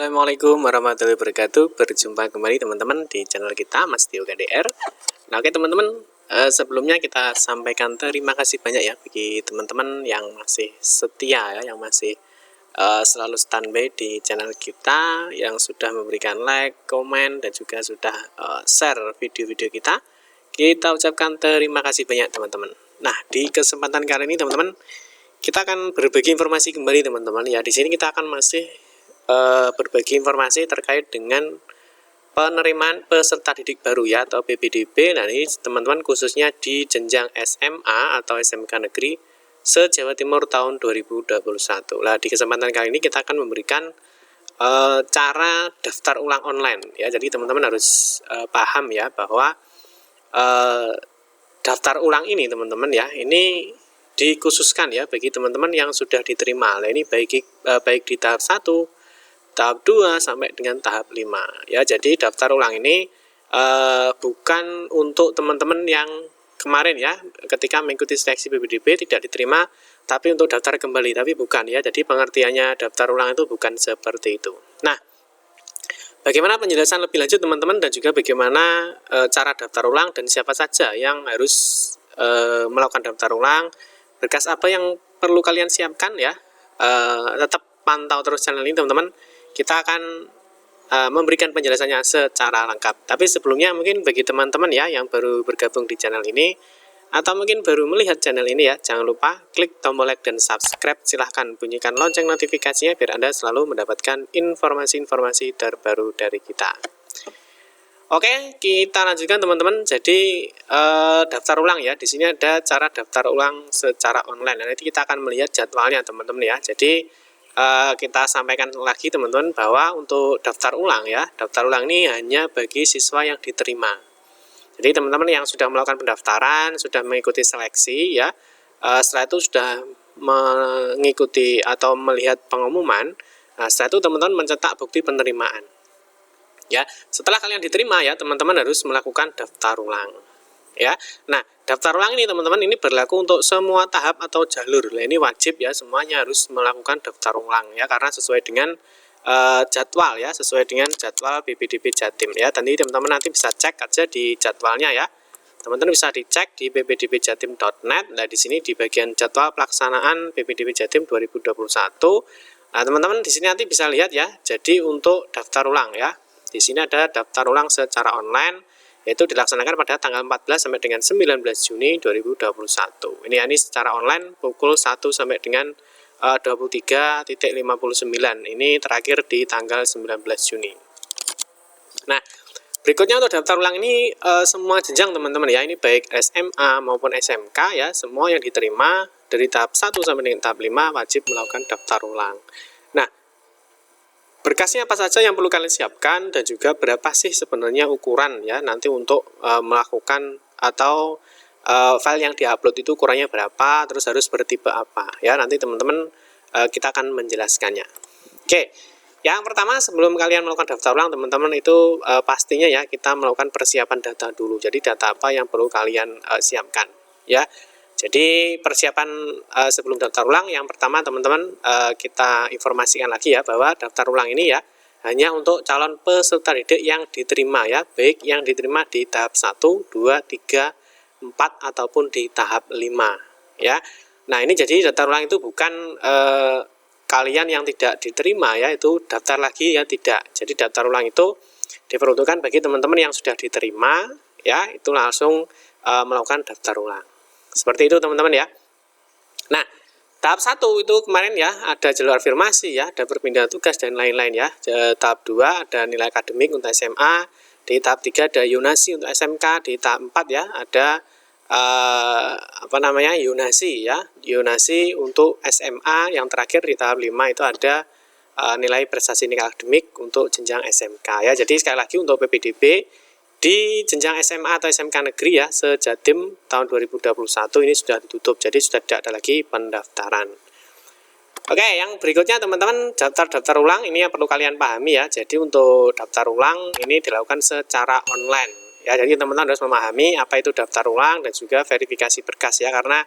Assalamualaikum warahmatullahi wabarakatuh. Berjumpa kembali teman-teman di channel kita Mas Tio KDR. Nah, oke teman-teman, sebelumnya kita sampaikan terima kasih banyak ya bagi teman-teman yang masih setia ya, yang masih selalu standby di channel kita, yang sudah memberikan like, komen, dan juga sudah share video-video kita. Kita ucapkan terima kasih banyak teman-teman. Nah, di kesempatan kali ini teman-teman, kita akan berbagi informasi kembali teman-teman ya. Di sini kita akan masih berbagi informasi terkait dengan penerimaan peserta didik baru ya, atau PPDB. Nah, ini teman-teman khususnya di jenjang SMA atau SMK negeri se-Jawa Timur tahun 2021. Nah, di kesempatan kali ini kita akan memberikan cara daftar ulang online ya. Jadi teman-teman harus paham ya bahwa daftar ulang ini teman-teman ya, ini dikhususkan ya bagi teman-teman yang sudah diterima. Nah, ini baik di tahap 1, tahap 2 sampai dengan tahap 5 ya. Jadi daftar ulang ini bukan untuk teman-teman yang kemarin ya, ketika mengikuti seleksi PPDB tidak diterima tapi untuk daftar kembali, tapi bukan ya. Jadi pengertiannya daftar ulang itu bukan seperti itu. Nah, bagaimana penjelasan lebih lanjut teman-teman, dan juga bagaimana cara daftar ulang dan siapa saja yang harus melakukan daftar ulang, berkas apa yang perlu kalian siapkan ya. Tetap pantau terus channel ini teman-teman. Kita akan memberikan penjelasannya secara lengkap. Tapi sebelumnya mungkin bagi teman-teman ya yang baru bergabung di channel ini, atau mungkin baru melihat channel ini ya, jangan lupa klik tombol like dan subscribe. Silahkan bunyikan lonceng notifikasinya biar Anda selalu mendapatkan informasi-informasi terbaru dari kita. Oke, kita lanjutkan teman-teman. Jadi daftar ulang ya. Di sini ada cara daftar ulang secara online. Nanti kita akan melihat jadwalnya teman-teman ya. Jadi kita sampaikan lagi teman-teman bahwa untuk daftar ulang ya, daftar ulang ini hanya bagi siswa yang diterima. Jadi teman-teman yang sudah melakukan pendaftaran, sudah mengikuti seleksi ya, setelah itu sudah mengikuti atau melihat pengumuman, nah setelah itu teman-teman mencetak bukti penerimaan ya. Setelah kalian diterima ya, teman-teman harus melakukan daftar ulang ya. Nah, daftar ulang ini teman-teman ini berlaku untuk semua tahap atau jalur. Nah, ini wajib ya, semuanya harus melakukan daftar ulang ya, karena sesuai dengan jadwal ya, sesuai dengan jadwal PPDB Jatim ya. Tadi teman-teman nanti bisa cek aja di jadwalnya ya. Teman-teman bisa dicek di ppdbjatim.net. Nah, di sini di bagian jadwal pelaksanaan PPDB Jatim 2021. Nah, teman-teman di sini nanti bisa lihat ya. Jadi untuk daftar ulang ya, di sini ada daftar ulang secara online, yaitu dilaksanakan pada tanggal 14 sampai dengan 19 Juni 2021. Ini secara online pukul 1 sampai dengan 23.59. Ini terakhir di tanggal 19 Juni. Nah, berikutnya untuk daftar ulang ini semua jenjang teman-teman ya. Ini baik SMA maupun SMK ya, semua yang diterima dari tahap 1 sampai dengan tahap 5 wajib melakukan daftar ulang. Nah, berkasnya apa saja yang perlu kalian siapkan, dan juga berapa sih sebenarnya ukuran ya nanti untuk melakukan atau file yang diupload itu ukurannya berapa, terus harus bertipe apa ya, nanti teman-teman kita akan menjelaskannya. Oke, yang pertama sebelum kalian melakukan daftar ulang teman-teman itu pastinya ya kita melakukan persiapan data dulu. Jadi data apa yang perlu kalian siapkan ya. Jadi persiapan sebelum daftar ulang, yang pertama teman-teman kita informasikan lagi ya bahwa daftar ulang ini ya hanya untuk calon peserta didik yang diterima ya, baik yang diterima di tahap 1, 2, 3, 4 ataupun di tahap 5 ya. Nah, ini jadi daftar ulang itu bukan kalian yang tidak diterima ya, itu daftar lagi ya, tidak. Jadi daftar ulang itu diperuntukkan bagi teman-teman yang sudah diterima ya, itu langsung melakukan daftar ulang. Seperti itu teman-teman ya. Nah, tahap 1 itu kemarin ya ada jalur afirmasi ya, ada perpindahan tugas dan lain-lain ya. Tahap 2 ada nilai akademik untuk SMA, di tahap 3 ada yonasi untuk SMK, di tahap 4 ya ada yonasi ya, yonasi untuk SMA, yang terakhir di tahap 5 itu ada nilai prestasi nilai akademik untuk jenjang SMK ya. Jadi sekali lagi untuk PPDB di jenjang SMA atau SMK negeri ya se-Jatim tahun 2021 ini sudah ditutup, jadi sudah tidak ada lagi pendaftaran. Oke, yang berikutnya teman-teman daftar ulang ini yang perlu kalian pahami ya. Jadi untuk daftar ulang ini dilakukan secara online ya. Jadi teman-teman harus memahami apa itu daftar ulang dan juga verifikasi berkas ya, karena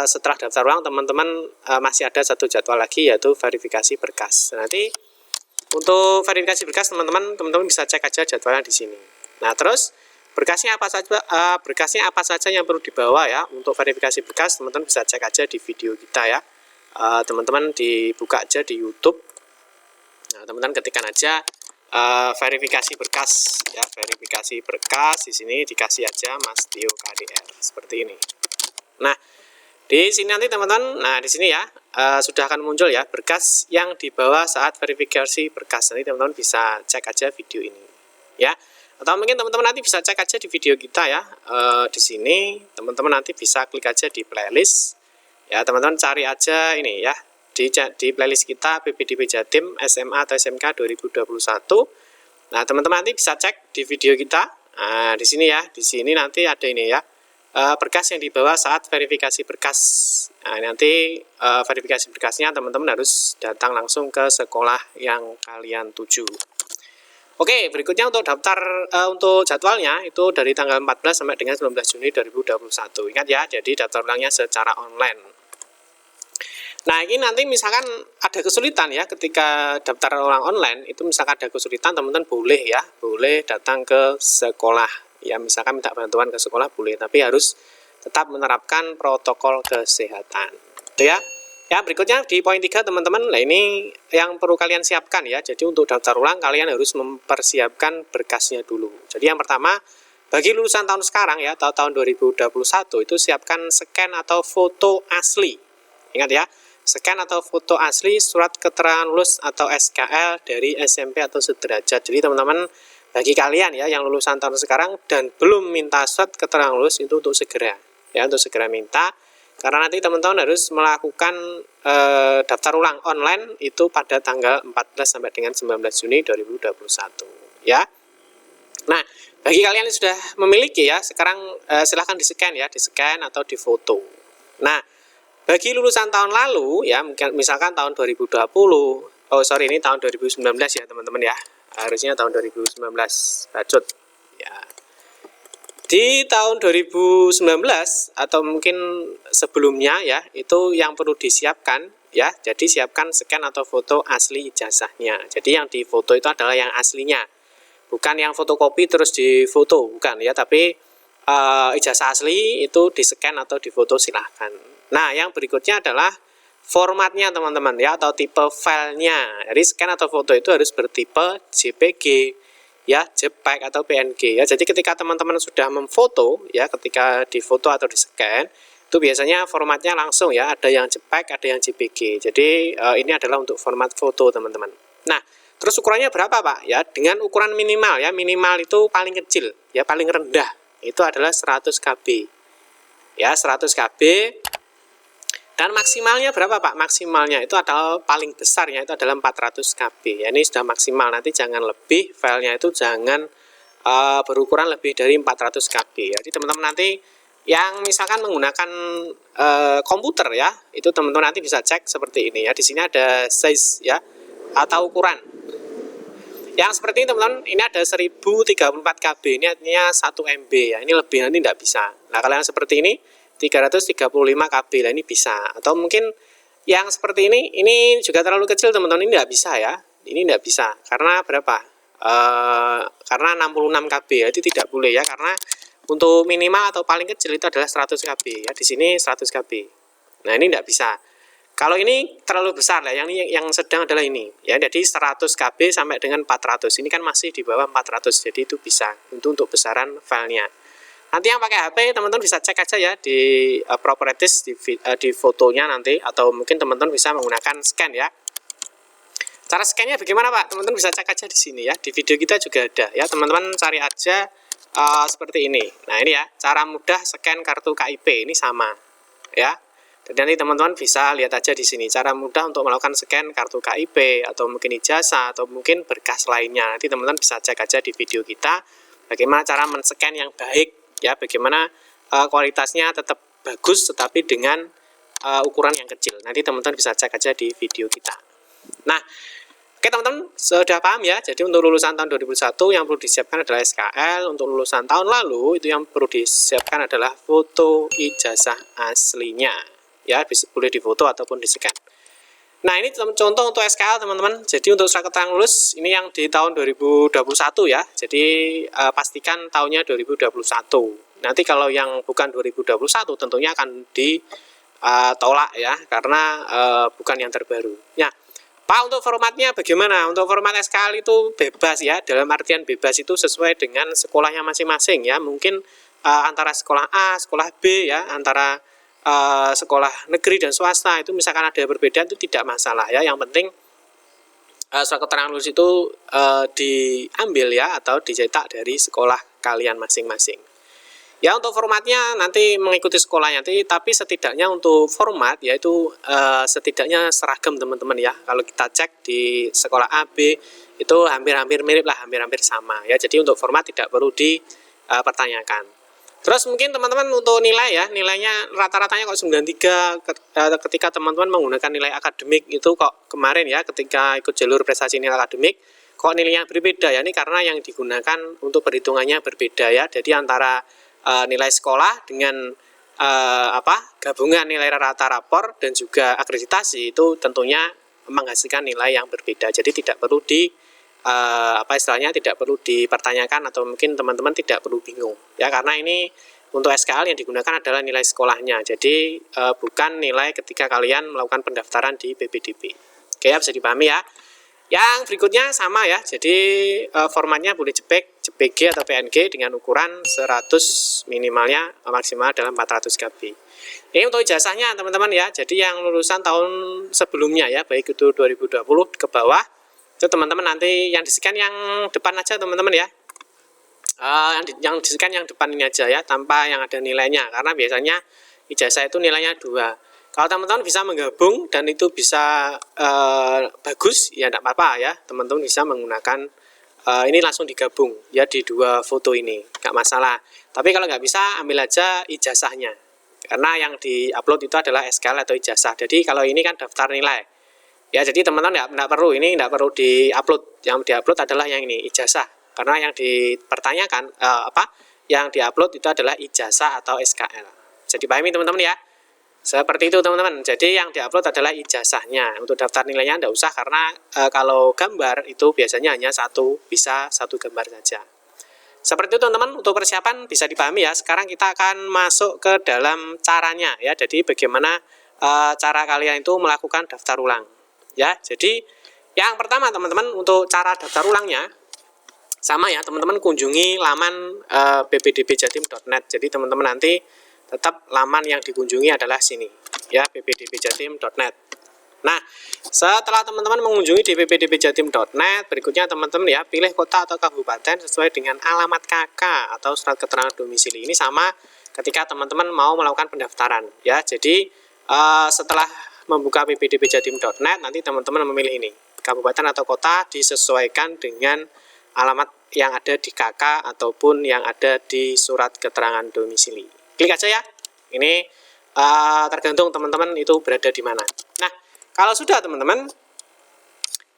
setelah daftar ulang teman-teman masih ada satu jadwal lagi, yaitu verifikasi berkas. Nanti untuk verifikasi berkas teman-teman bisa cek aja jadwalnya di sini. Nah, terus berkasnya apa saja yang perlu dibawa ya untuk verifikasi berkas, teman-teman bisa cek aja di video kita ya. Teman-teman dibuka aja di YouTube. Nah, teman-teman ketikkan aja verifikasi berkas ya, verifikasi berkas. Di sini dikasih aja Mas Tio KDR seperti ini. Nah, di sini nanti teman-teman, nah di sini ya sudah akan muncul ya berkas yang dibawa saat verifikasi berkas. Nanti teman-teman bisa cek aja video ini ya. Atau mungkin teman-teman nanti bisa cek aja di video kita ya. Di sini teman-teman nanti bisa klik aja di playlist ya, teman-teman cari aja ini ya di playlist kita PPDB Jatim SMA atau SMK 2021. Nah, teman-teman nanti bisa cek di video kita. Nah, di sini ya, di sini nanti ada ini ya. Berkas yang dibawa saat verifikasi berkas. Nah, nanti verifikasi berkasnya teman-teman harus datang langsung ke sekolah yang kalian tuju. Oke, berikutnya untuk daftar untuk jadwalnya itu dari tanggal 14 sampai dengan 19 Juni 2021. Ingat ya, jadi daftar ulangnya secara online. Nah, ini nanti misalkan ada kesulitan ya ketika daftar ulang online, itu misalkan ada kesulitan, teman-teman boleh ya, boleh datang ke sekolah. Ya, misalkan minta bantuan ke sekolah boleh, tapi harus tetap menerapkan protokol kesehatan. Itu ya. Ya, berikutnya di poin 3 teman-teman. Nah, ini yang perlu kalian siapkan ya. Jadi untuk daftar ulang kalian harus mempersiapkan berkasnya dulu. Jadi yang pertama, bagi lulusan tahun sekarang ya, atau tahun 2021 itu siapkan scan atau foto asli. Ingat ya, scan atau foto asli surat keterangan lulus atau SKL dari SMP atau sederajat. Jadi teman-teman, bagi kalian ya yang lulusan tahun sekarang dan belum minta surat keterangan lulus itu untuk segera ya, untuk segera minta, karena nanti teman-teman harus melakukan daftar ulang online itu pada tanggal 14 sampai dengan 19 Juni 2021 ya. Nah, bagi kalian yang sudah memiliki ya, sekarang silahkan di-scan ya, di-scan atau di-foto. Nah, bagi lulusan tahun lalu ya, misalkan tahun 2020, ini tahun 2019 ya teman-teman ya. Harusnya tahun 2019 bacut ya. Di tahun 2019 atau mungkin sebelumnya ya, itu yang perlu disiapkan ya. Jadi siapkan scan atau foto asli ijazahnya. Jadi yang difoto itu adalah yang aslinya, bukan yang fotokopi terus difoto, bukan ya, tapi ijazah asli itu di-scan atau difoto silahkan. Nah, yang berikutnya adalah formatnya teman-teman ya, atau tipe filenya. Jadi scan atau foto itu harus bertipe JPG ya, JPEG atau PNG ya. Jadi ketika teman-teman sudah memfoto ya, ketika difoto atau di-scan itu biasanya formatnya langsung ya, ada yang JPEG, ada yang JPG. Jadi ini adalah untuk format foto teman-teman. Nah, terus ukurannya berapa Pak? Ya, dengan ukuran minimal ya, minimal itu paling kecil ya, paling rendah itu adalah 100 KB. Ya, 100 KB. Dan maksimalnya berapa Pak? Maksimalnya itu adalah paling besarnya itu adalah 400 KB. Ya, ini sudah maksimal, nanti jangan lebih, filenya itu jangan berukuran lebih dari 400 KB. Jadi teman-teman nanti yang misalkan menggunakan komputer ya, itu teman-teman nanti bisa cek seperti ini ya. Di sini ada size ya, atau ukuran. Yang seperti ini teman-teman, ini ada 1034 KB, ini artinya 1 MB ya. Ini lebih nanti tidak bisa. Nah, kalau yang seperti ini 335 KB lah, ini bisa. Atau mungkin yang seperti ini juga terlalu kecil teman-teman, ini tidak bisa ya. Ini tidak bisa. Karena berapa? Karena 66 KB ya, itu tidak boleh ya, karena untuk minimal atau paling kecil itu adalah 100 KB ya. Di sini 100 KB. Nah, ini tidak bisa. Kalau ini terlalu besar lah, yang sedang adalah ini ya. Jadi 100 KB sampai dengan 400. Ini kan masih di bawah 400. Jadi itu bisa untuk besaran filenya. Nanti yang pakai HP teman-teman bisa cek aja ya di properties di fotonya nanti, atau mungkin teman-teman bisa menggunakan scan ya. Cara scannya bagaimana Pak? Teman-teman bisa cek aja di sini ya. Di video kita juga ada ya. Teman-teman cari aja seperti ini. Nah, ini ya, cara mudah scan kartu KIP, ini sama ya. Jadi nanti teman-teman bisa lihat aja di sini cara mudah untuk melakukan scan kartu KIP atau mungkin ijazah atau mungkin berkas lainnya. Nanti teman-teman bisa cek aja di video kita bagaimana cara men-scan yang baik ya, bagaimana kualitasnya tetap bagus tetapi dengan ukuran yang kecil. Nanti teman-teman bisa cek aja di video kita. Nah, oke teman-teman, sudah paham ya. Jadi untuk lulusan tahun 2021 yang perlu disiapkan adalah SKL. Untuk lulusan tahun lalu itu yang perlu disiapkan adalah foto ijazah aslinya ya, boleh difoto ataupun di-scan. Nah, ini contoh untuk SKL teman-teman. Jadi untuk surat keterangan lulus ini yang di tahun 2021 ya. Jadi pastikan tahunnya 2021. Nanti kalau yang bukan 2021 tentunya akan ditolak ya, karena bukan yang terbaru. Ya, Pak, untuk formatnya bagaimana? Untuk format SKL itu bebas ya. Dalam artian bebas itu sesuai dengan sekolahnya masing-masing ya. Mungkin antara sekolah A, sekolah B ya, antara sekolah negeri dan swasta itu misalkan ada perbedaan itu tidak masalah ya. Yang penting surat keterangan lulus itu diambil ya atau dicetak dari sekolah kalian masing-masing. Ya, untuk formatnya nanti mengikuti sekolahnya nanti, tapi setidaknya untuk format yaitu setidaknya seragam teman-teman ya. Kalau kita cek di sekolah A, B itu hampir-hampir mirip lah, hampir-hampir sama ya. Jadi untuk format tidak perlu dipertanyakan. Terus mungkin teman-teman untuk nilai ya, nilainya rata-ratanya kok 93 ketika teman-teman menggunakan nilai akademik itu kok kemarin ya ketika ikut jalur prestasi nilai akademik kok nilainya berbeda ya. Ini karena yang digunakan untuk perhitungannya berbeda ya. Jadi antara nilai sekolah dengan gabungan nilai rata rapor dan juga akreditasi itu tentunya menghasilkan nilai yang berbeda. Jadi tidak perlu istilahnya tidak perlu dipertanyakan atau mungkin teman-teman tidak perlu bingung ya, karena ini untuk SKL yang digunakan adalah nilai sekolahnya. Jadi bukan nilai ketika kalian melakukan pendaftaran di PPDB. Oke ya, bisa dipahami ya. Yang berikutnya sama ya, jadi formatnya boleh JPG atau PNG dengan ukuran 100, minimalnya maksimal adalah 400 KB. Ini untuk ijazahnya teman-teman ya, jadi yang lulusan tahun sebelumnya ya, baik itu 2020 ke bawah, itu teman-teman nanti yang di-scan yang depan aja teman-teman ya. Yang di-scan yang depan ini aja ya, tanpa yang ada nilainya, karena biasanya ijazah itu nilainya 2. Kalau teman-teman bisa menggabung dan itu bisa bagus, ya tidak apa-apa ya. Teman-teman bisa menggunakan ini langsung digabung ya di 2 foto ini, nggak masalah. Tapi kalau nggak bisa, ambil aja ijazahnya. Karena yang di-upload itu adalah SKL atau ijazah. Jadi kalau ini kan daftar nilai. Ya, jadi teman-teman nggak perlu, ini nggak perlu di-upload. Yang di-upload adalah yang ini, ijazah. Karena yang dipertanyakan, yang di-upload itu adalah ijazah atau SKL. Jadi pahami teman-teman ya. Seperti itu teman-teman. Jadi yang diupload adalah ijazahnya. Untuk daftar nilainya tidak usah, karena kalau gambar itu biasanya hanya bisa satu gambar saja. Seperti itu teman-teman. Untuk persiapan bisa dipahami ya. Sekarang kita akan masuk ke dalam caranya ya. Jadi bagaimana cara kalian itu melakukan daftar ulang ya. Jadi yang pertama teman-teman, untuk cara daftar ulangnya sama ya teman-teman, kunjungi laman ppdbjatim.net. Jadi teman-teman nanti tetap laman yang dikunjungi adalah sini ya, ppdbjatim.net. Nah, setelah teman-teman mengunjungi di ppdbjatim.net, berikutnya teman-teman ya pilih kota atau kabupaten sesuai dengan alamat KK atau surat keterangan domisili. Ini sama ketika teman-teman mau melakukan pendaftaran ya. Jadi setelah membuka ppdbjatim.net, nanti teman-teman memilih ini, kabupaten atau kota disesuaikan dengan alamat yang ada di KK ataupun yang ada di surat keterangan domisili. Klik aja ya. Ini tergantung teman-teman itu berada di mana. Nah, kalau sudah teman-teman,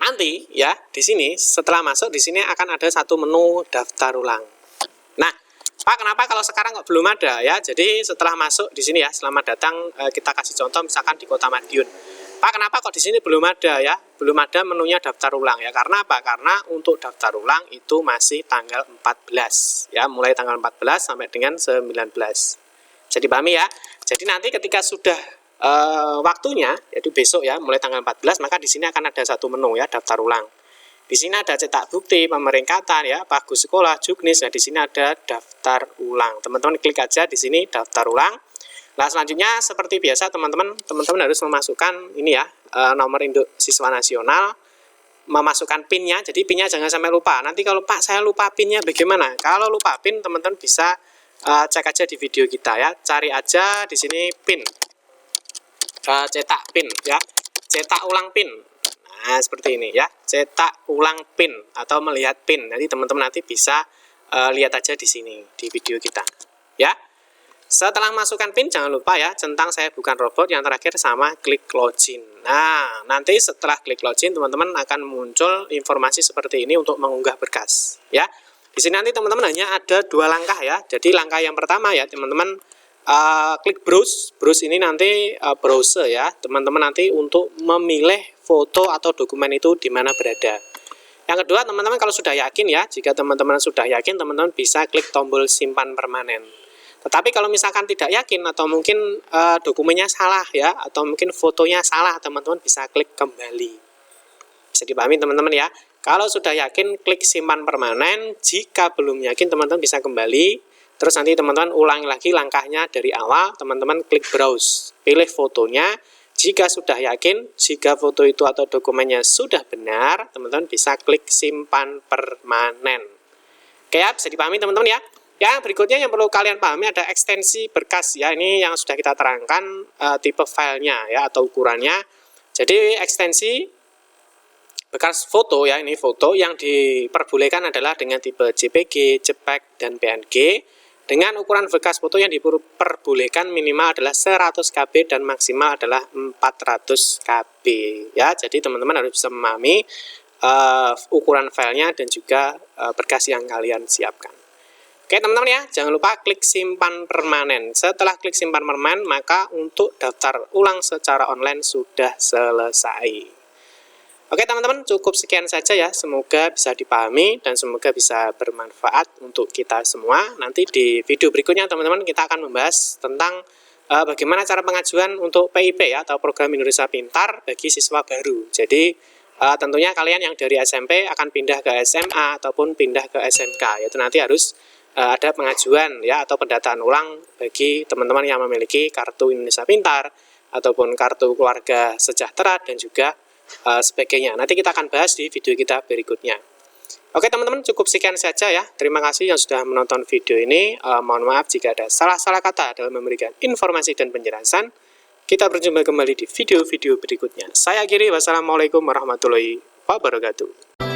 nanti ya di sini setelah masuk di sini akan ada satu menu daftar ulang. Nah, Pak, kenapa kalau sekarang kok belum ada ya? Jadi setelah masuk di sini ya, selamat datang, kita kasih contoh misalkan di Kota Madiun. Pak, kenapa kok di sini belum ada ya? Belum ada menunya daftar ulang ya. Karena apa? Karena untuk daftar ulang itu masih tanggal 14 ya, mulai tanggal 14 sampai dengan 19. Jadi pahami ya. Jadi nanti ketika sudah waktunya, yaitu besok ya, mulai tanggal 14, maka di sini akan ada satu menu ya, daftar ulang. Di sini ada cetak bukti, pemeringkatan ya, pagus sekolah, juknis. Nah, di sini ada daftar ulang. Teman-teman klik aja di sini daftar ulang. Nah, selanjutnya seperti biasa teman-teman harus memasukkan ini ya, nomor induk siswa nasional, memasukkan PIN-nya. Jadi PIN-nya jangan sampai lupa. Nanti kalau Pak saya lupa PIN-nya bagaimana? Kalau lupa PIN, teman-teman bisa cek aja di video kita ya, cari aja di sini PIN, cetak PIN ya, cetak ulang PIN. Nah, seperti ini ya, cetak ulang PIN atau melihat PIN. Nanti teman-teman nanti bisa lihat aja di sini di video kita ya. Setelah masukkan PIN jangan lupa ya, centang saya bukan robot, yang terakhir sama klik login. Nah, nanti setelah klik login teman-teman akan muncul informasi seperti ini untuk mengunggah berkas ya. Di sini nanti teman-teman hanya ada 2 langkah ya. Jadi langkah yang pertama ya teman-teman klik browse ini nanti browse ya, teman-teman nanti untuk memilih foto atau dokumen itu di mana berada. Yang kedua, teman-teman kalau sudah yakin ya, jika teman-teman sudah yakin, teman-teman bisa klik tombol simpan permanen. Tetapi kalau misalkan tidak yakin atau mungkin dokumennya salah ya, atau mungkin fotonya salah, teman-teman bisa klik kembali. Bisa dipahami teman-teman ya. Kalau sudah yakin, klik simpan permanen. Jika belum yakin, teman-teman bisa kembali. Terus nanti teman-teman ulangi lagi langkahnya dari awal, teman-teman klik browse, pilih fotonya. Jika sudah yakin, jika foto itu atau dokumennya sudah benar, teman-teman bisa klik simpan permanen. Oke ya, bisa dipahami teman-teman ya. Yang berikutnya yang perlu kalian pahami ada ekstensi berkas ya. Ini yang sudah kita terangkan tipe filenya ya atau ukurannya. Jadi ekstensi bekas foto ya, ini foto yang diperbolehkan adalah dengan tipe JPG, JPEG, dan PNG. Dengan ukuran bekas foto yang diperbolehkan minimal adalah 100 KB dan maksimal adalah 400 KB ya. Jadi teman-teman harus bisa memahami ukuran filenya dan juga berkas yang kalian siapkan. Oke teman-teman ya, jangan lupa klik simpan permanen. Setelah klik simpan permanen, maka untuk daftar ulang secara online sudah selesai. Oke teman-teman, cukup sekian saja ya. Semoga bisa dipahami dan semoga bisa bermanfaat untuk kita semua. Nanti di video berikutnya teman-teman kita akan membahas tentang bagaimana cara pengajuan untuk PIP ya atau Program Indonesia Pintar bagi siswa baru. Jadi tentunya kalian yang dari SMP akan pindah ke SMA ataupun pindah ke SMK. Yaitu nanti harus ada pengajuan ya atau pendataan ulang bagi teman-teman yang memiliki kartu Indonesia Pintar ataupun kartu keluarga sejahtera dan juga sebagainya. Nanti kita akan bahas di video kita berikutnya. Oke teman-teman, cukup sekian saja ya. Terima kasih yang sudah menonton video ini. Mohon maaf jika ada salah-salah kata dalam memberikan informasi dan penjelasan. Kita berjumpa kembali di video-video berikutnya. Saya akhiri, wassalamualaikum warahmatullahi wabarakatuh.